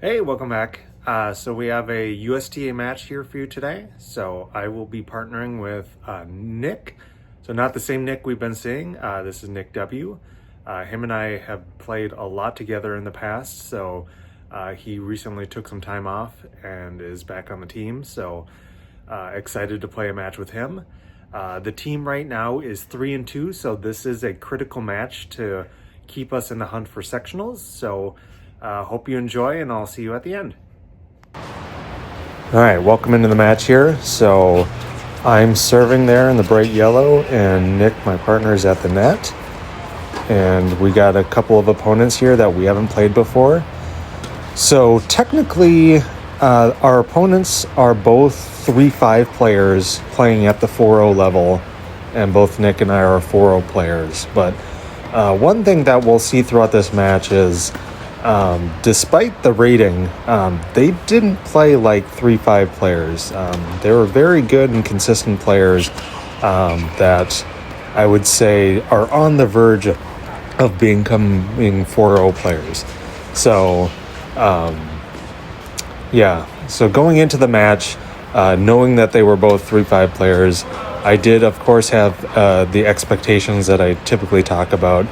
Hey, welcome back. So we have a USTA match here for you today. So I will be partnering with Nick. So not the same Nick we've been seeing. This is Nick W. Him and I have played a lot together in the past. So he recently took some time off and is back on the team. So excited to play a match with him. The team right now is 3-2. So this is a critical match to keep us in the hunt for sectionals. So hope you enjoy, and I'll see you at the end. All right, welcome into the match here. So I'm serving there in the bright yellow, and Nick, my partner, is at the net. And we got a couple of opponents here that we haven't played before. So technically, our opponents are both 3-5 players playing at the 4-0 level, and both Nick and I are 4-0 players. But one thing that we'll see throughout this match is despite the rating, they didn't play like 3-5 players. They were very good and consistent players that I would say are on the verge of becoming 4-0 players. So, so going into the match, knowing that they were both 3-5 players, I did, of course, have the expectations that I typically talk about,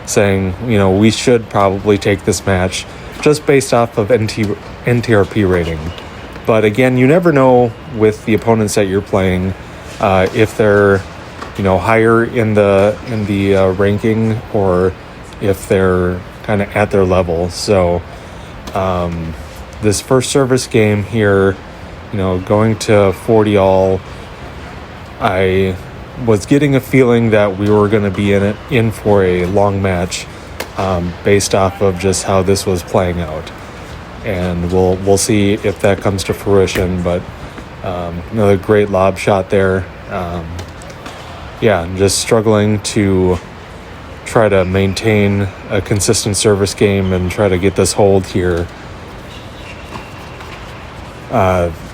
saying, we should probably take this match just based off of NTRP rating. But again, you never know with the opponents that you're playing, if they're, higher in the ranking, or if they're kind of at their level. So this first service game here, going to 40 all, I was getting a feeling that we were going to be in for a long match, based off of just how this was playing out, and we'll see if that comes to fruition. But another great lob shot there. Just struggling to try to maintain a consistent service game and try to get this hold here.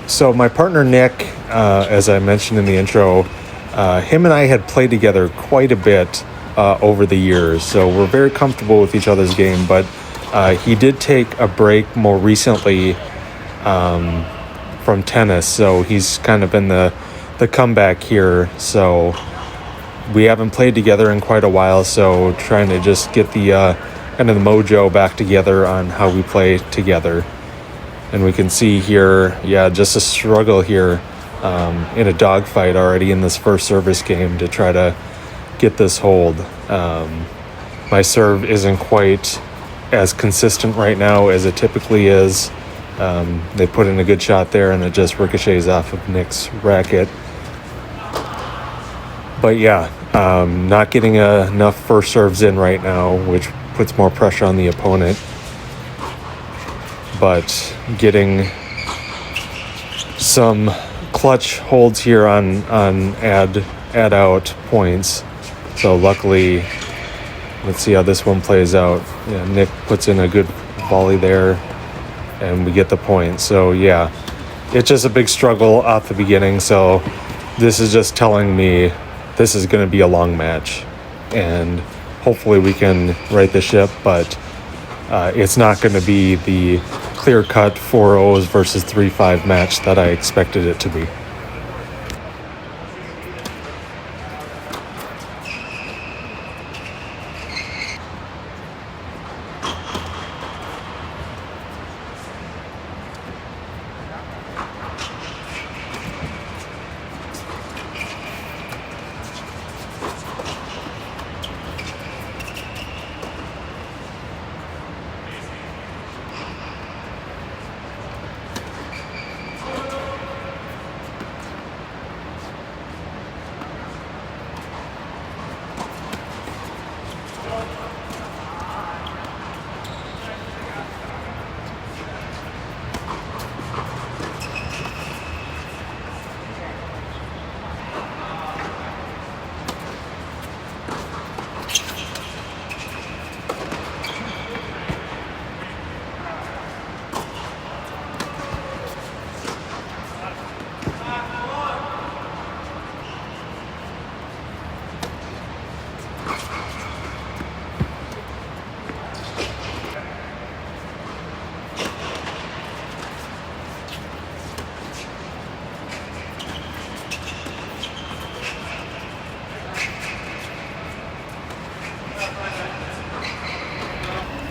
So my partner Nick, as I mentioned in the intro, him and I had played together quite a bit over the years, so we're very comfortable with each other's game. But he did take a break more recently from tennis, so he's kind of in the comeback here. So we haven't played together in quite a while, so trying to just get the kind of the mojo back together on how we play together. And we can see here, just a struggle here in a dogfight already in this first service game to try to get this hold. My serve isn't quite as consistent right now as it typically is. They put in a good shot there, and it just ricochets off of Nick's racket. But not getting enough first serves in right now, which puts more pressure on the opponent. But getting some clutch holds here on add out points. So luckily, let's see how this one plays out. Nick puts in a good volley there, and we get the point. So it's just a big struggle off the beginning. So this is just telling me this is going to be a long match, and hopefully we can right the ship. But it's not going to be the clear-cut 4-0s versus 3-5 match that I expected it to be.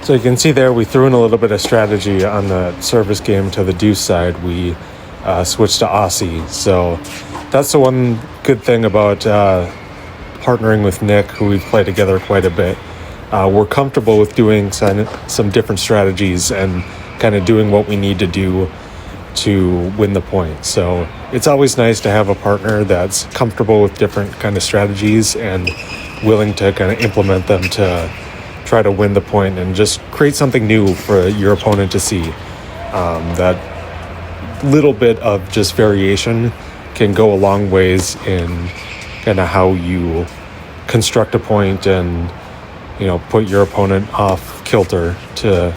So you can see there we threw in a little bit of strategy on the service game to the deuce side. We switched to Aussie. So that's the one good thing about partnering with Nick, who we've played together quite a bit. We're comfortable with doing some different strategies and kind of doing what we need to do to win the point. So it's always nice to have a partner that's comfortable with different kind of strategies and willing to kind of implement them to try to win the point and just create something new for your opponent to see. That little bit of just variation can go a long ways in kind of how you construct a point and, you know, put your opponent off kilter to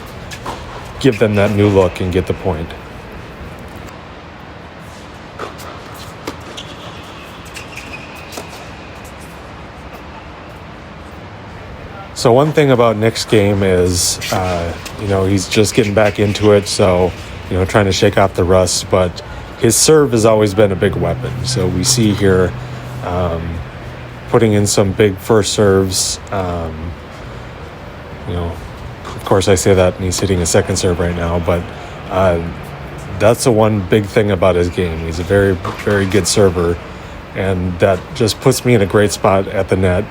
give them that new look and get the point. So one thing about Nick's game is, he's just getting back into it, so, trying to shake off the rust, but his serve has always been a big weapon. So we see here putting in some big first serves. Of course I say that and he's hitting a second serve right now, but that's the one big thing about his game. He's a very, very good server, and that just puts me in a great spot at the net.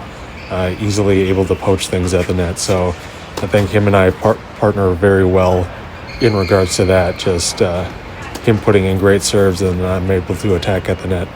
Easily able to poach things at the net. So I think him and I partner very well in regards to that. Just him putting in great serves and I'm able to attack at the net.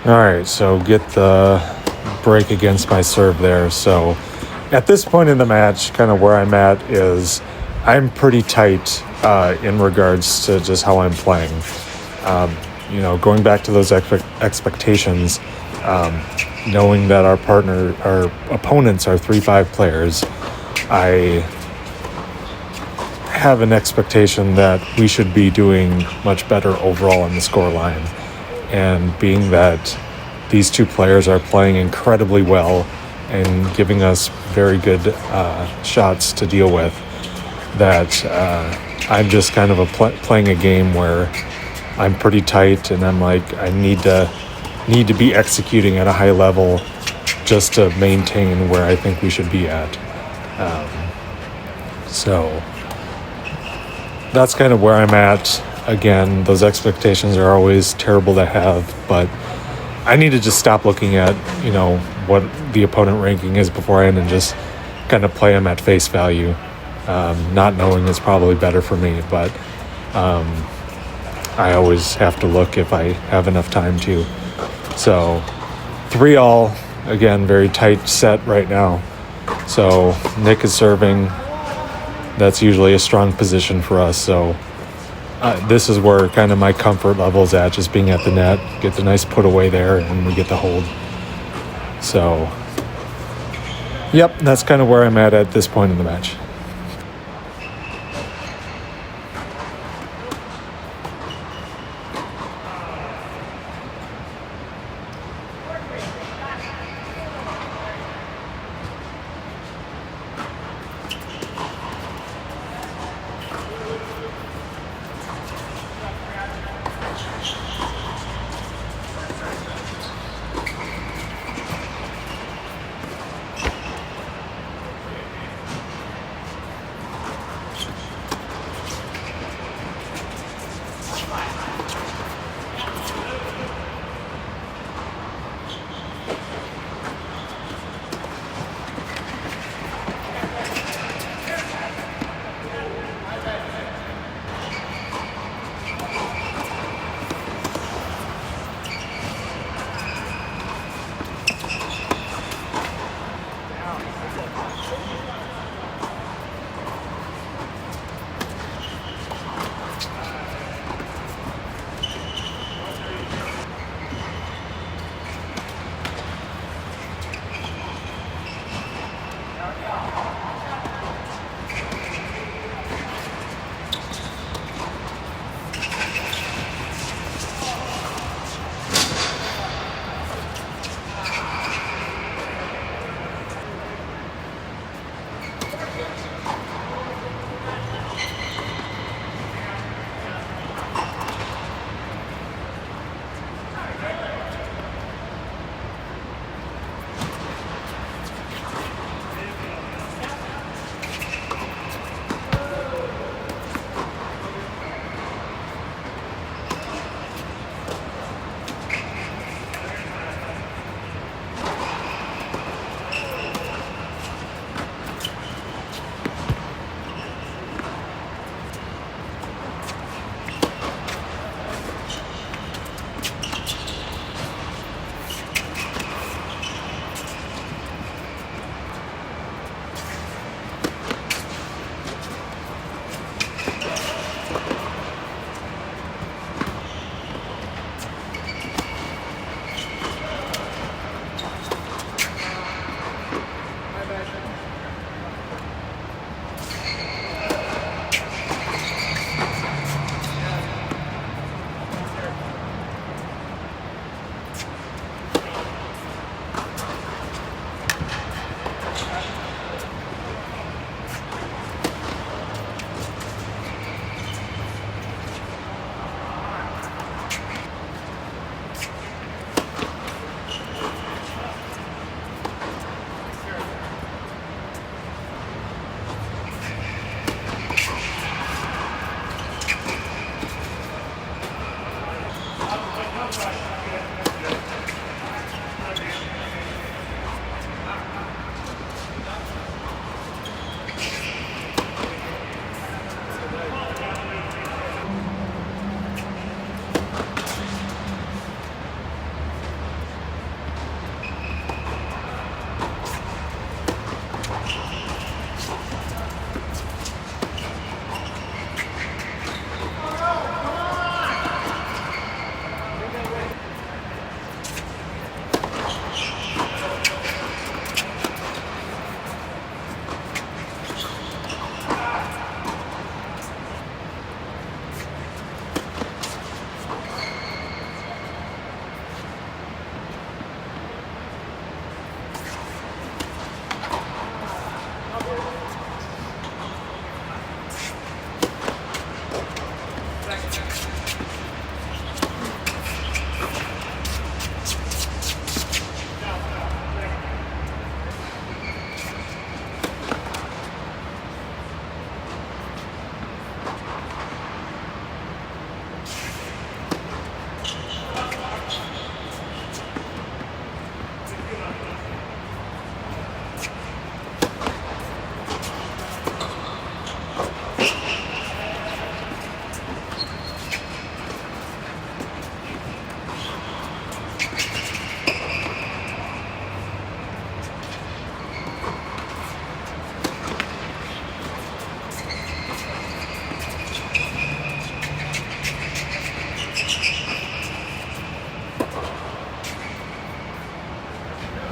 All right, so get the break against my serve there. So at this point in the match, kind of where I'm at is I'm pretty tight in regards to just how I'm playing. Going back to those expectations, knowing that our opponents are 3-5 players, I have an expectation that we should be doing much better overall on the score line. And being that these two players are playing incredibly well and giving us very good shots to deal with, that I'm just kind of playing a game where I'm pretty tight, and I'm like, I need to be executing at a high level just to maintain where I think we should be at. So that's kind of where I'm at. Again, those expectations are always terrible to have, but I need to just stop looking at, what the opponent ranking is beforehand and just kind of play them at face value. Not knowing is probably better for me, but I always have to look if I have enough time to. So 3-all, again, very tight set right now. So Nick is serving. That's usually a strong position for us. So this is where kind of my comfort level is at, just being at the net, get the nice put away there, and we get the hold. So, yep, that's kind of where I'm at this point in the match.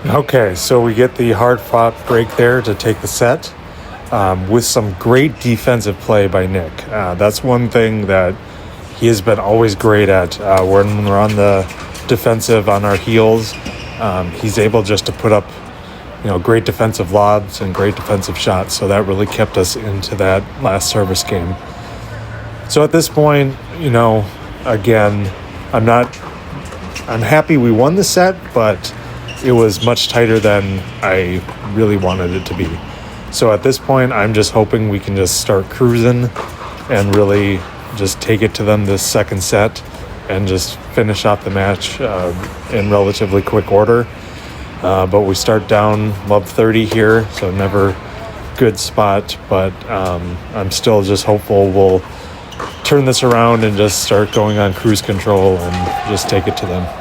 Okay, so we get the hard-fought break there to take the set with some great defensive play by Nick. That's one thing that he has been always great at. When we're on the defensive, on our heels, he's able just to put up, great defensive lobs and great defensive shots. So that really kept us into that last service game. So at this point, again, I'm happy we won the set, but it was much tighter than I really wanted it to be. So at this point, I'm just hoping we can just start cruising and really just take it to them this second set and just finish off the match in relatively quick order. But we start down love 30 here, so never good spot, but I'm still just hopeful we'll turn this around and just start going on cruise control and just take it to them.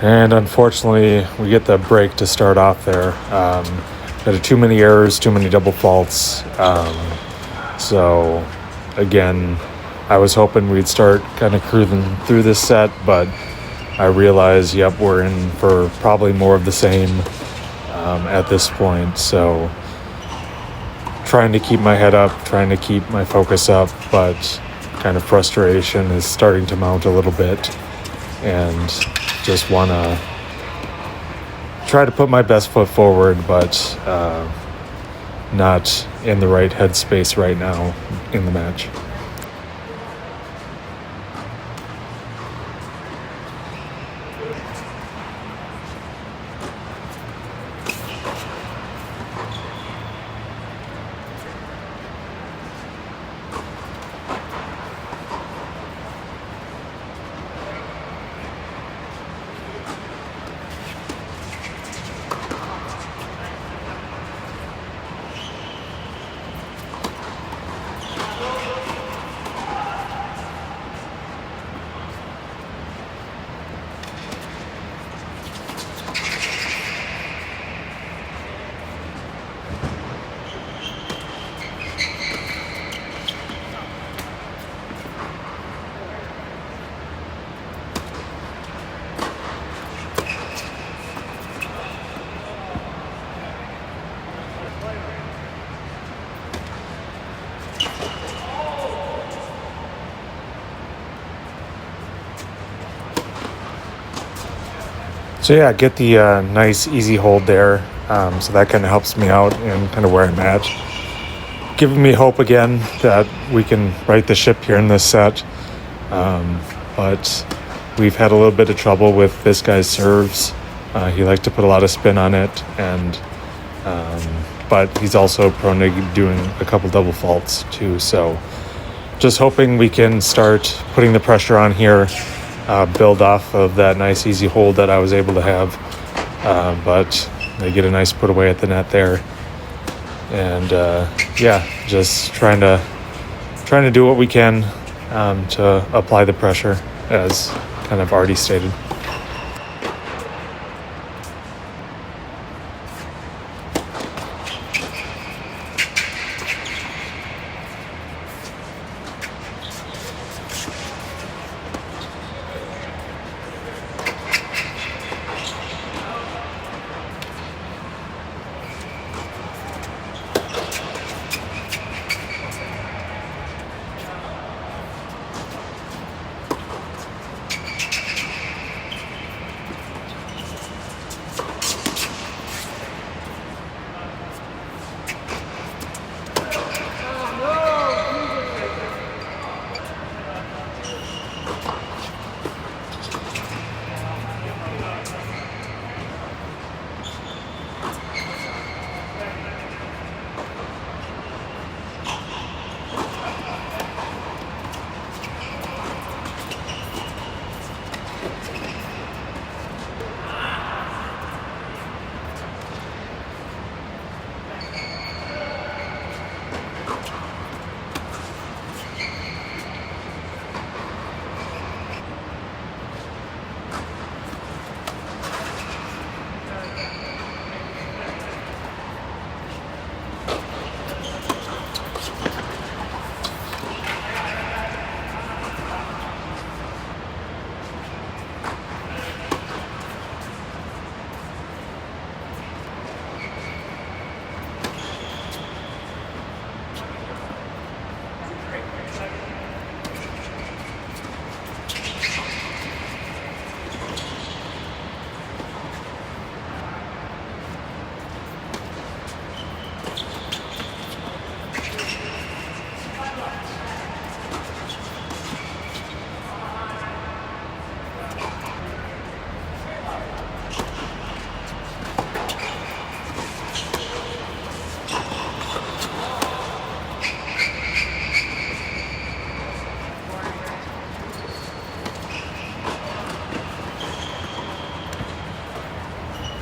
And unfortunately, we get the break to start off there. Had too many errors, too many double faults. So, again, I was hoping we'd start kind of cruising through this set, but I realized, we're in for probably more of the same at this point. So, trying to keep my head up, trying to keep my focus up, but kind of frustration is starting to mount a little bit. And just want to try to put my best foot forward, but not in the right headspace right now in the match. So yeah, get the nice easy hold there. So that kind of helps me out and kind of where I'm at. Giving me hope again that we can right the ship here in this set. But we've had a little bit of trouble with this guy's serves. He likes to put a lot of spin on it, and but he's also prone to doing a couple double faults too. So just hoping we can start putting the pressure on here, build off of that nice easy hold that I was able to have. But they get a nice put away at the net there. And yeah, just trying to do what we can to apply the pressure, as kind of already stated.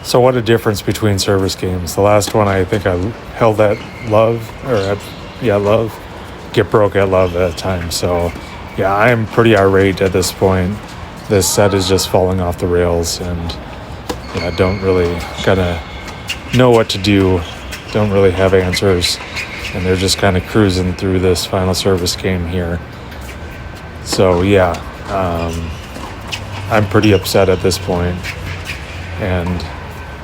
So what a difference between service games. The last one, I think I held at love, love, get broke at love at a time. So yeah, I am pretty irate at this point. This set is just falling off the rails, and yeah, don't really kind of know what to do, don't really have answers, and they're just kind of cruising through this final service game here. So yeah, I'm pretty upset at this point, and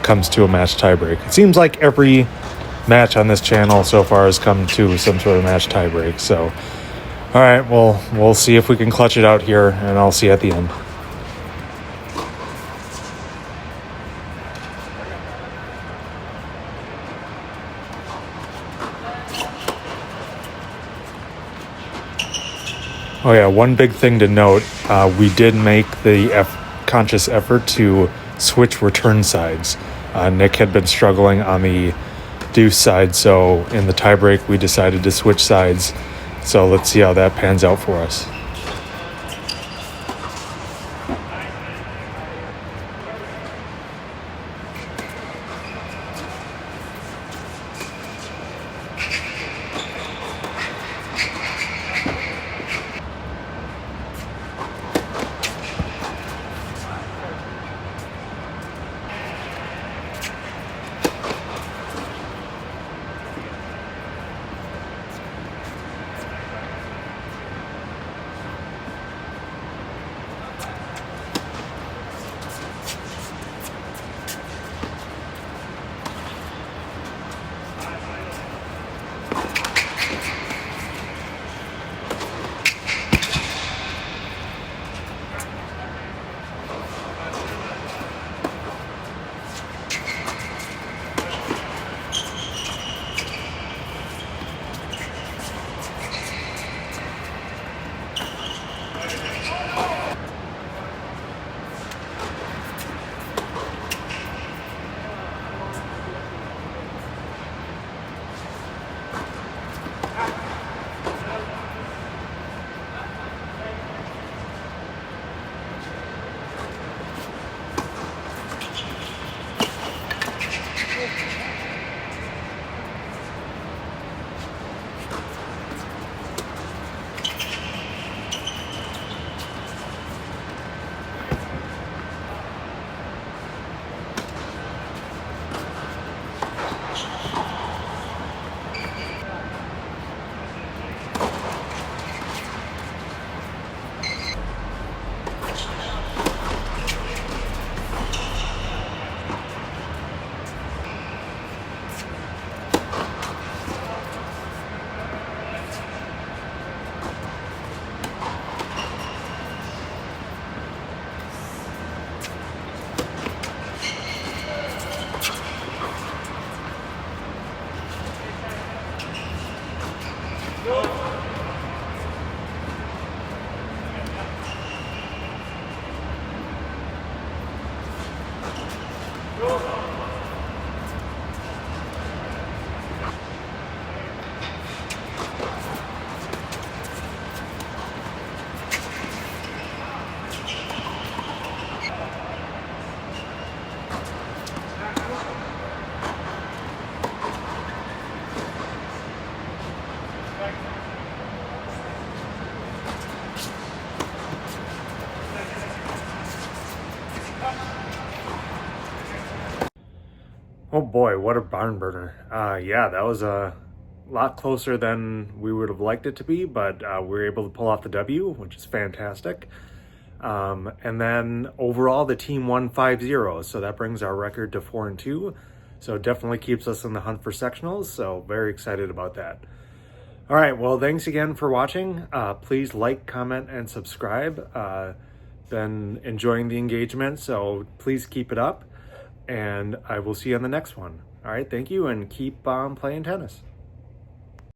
comes to a match tiebreak. It seems like every match on this channel so far has come to some sort of match tiebreak. So, all right, well, we'll see if we can clutch it out here, and I'll see you at the end. Oh yeah, one big thing to note, we did make the conscious effort to switch return sides. Nick had been struggling on the deuce side, so in the tiebreak we decided to switch sides. So let's see how that pans out for us. Oh boy, what a barn burner. Yeah, that was a lot closer than we would have liked it to be, but we were able to pull off the W, which is fantastic. And then overall, the team won 5-0, so that brings our record to 4-2. So it definitely keeps us in the hunt for sectionals, so very excited about that. All right, well, thanks again for watching. Please like, comment, and subscribe. Been enjoying the engagement, so please keep it up. And I will see you on the next one. All right, thank you, and keep playing tennis.